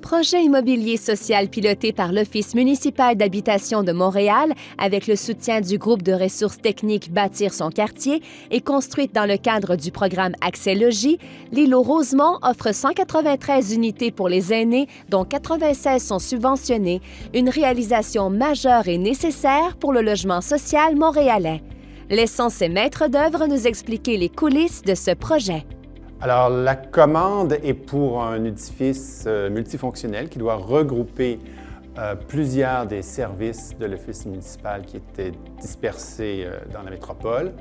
Projet immobilier social piloté par l'Office municipal d'habitation de Montréal avec le soutien du groupe de ressources techniques Bâtir son quartier et construite dans le cadre du programme Accès Logis, l'îlot Rosemont offre 193 unités pour les aînés, dont 96 sont subventionnées, une réalisation majeure et nécessaire pour le logement social montréalais. Laissons ces maîtres d'œuvre nous expliquer les coulisses de ce projet. Alors, la commande est pour un édifice multifonctionnel qui doit regrouper plusieurs des services de l'Office municipal qui étaient dispersés dans la métropole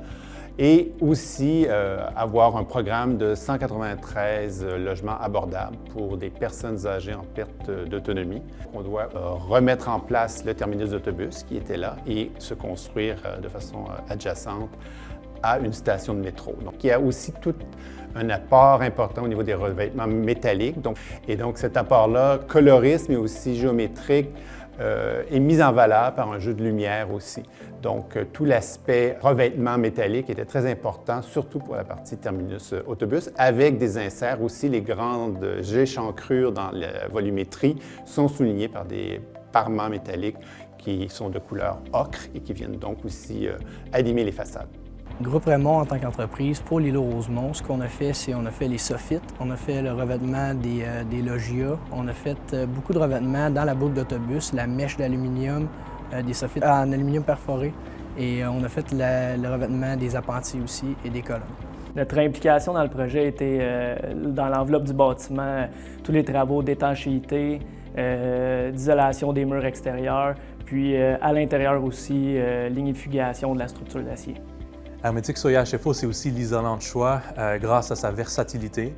et aussi avoir un programme de 193 logements abordables pour des personnes âgées en perte d'autonomie. On doit remettre en place le terminus d'autobus qui était là et se construire de façon adjacente à une station de métro. Donc, il y a aussi tout un apport important au niveau des revêtements métalliques. Et donc, cet apport-là, coloriste, mais aussi géométrique, est mis en valeur par un jeu de lumière aussi. Donc, tout l'aspect revêtement métallique était très important, surtout pour la partie terminus autobus, avec des inserts aussi. Les grandes échancrures dans la volumétrie sont soulignées par des parements métalliques qui sont de couleur ocre et qui viennent donc aussi animer les façades. Groupe Raymond, en tant qu'entreprise, pour l'îlot Rosemont, ce qu'on a fait, c'est on a fait les soffites, on a fait le revêtement des loggias, on a fait beaucoup de revêtements dans la boucle d'autobus, la mèche d'aluminium, des soffites en aluminium perforé, et on a fait le revêtement des appentis aussi et des colonnes. Notre implication dans le projet était dans l'enveloppe du bâtiment, tous les travaux d'étanchéité, d'isolation des murs extérieurs, puis à l'intérieur aussi, lignifugation de la structure d'acier. Hermétique Soya HFO, c'est aussi l'isolant de choix grâce à sa versatilité,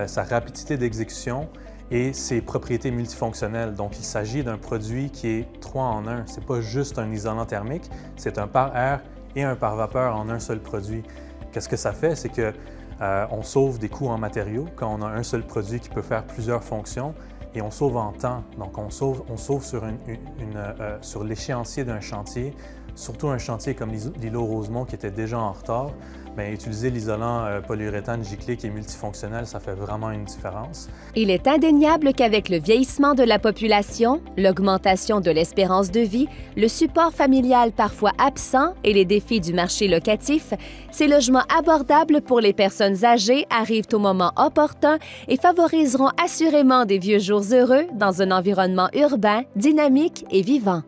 sa rapidité d'exécution et ses propriétés multifonctionnelles. Donc, il s'agit d'un produit qui est 3 en 1. Ce n'est pas juste un isolant thermique, c'est un pare-air et un pare-vapeur en un seul produit. Qu'est-ce que ça fait? C'est qu'on sauve des coûts en matériaux quand on a un seul produit qui peut faire plusieurs fonctions et on sauve en temps. Donc, on sauve sur l'échéancier d'un chantier. Surtout un chantier comme l'îlot Rosemont qui était déjà en retard, bien, utiliser l'isolant polyuréthane giclé qui est multifonctionnel, ça fait vraiment une différence. Il est indéniable qu'avec le vieillissement de la population, l'augmentation de l'espérance de vie, le support familial parfois absent et les défis du marché locatif, ces logements abordables pour les personnes âgées arrivent au moment opportun et favoriseront assurément des vieux jours heureux dans un environnement urbain, dynamique et vivant.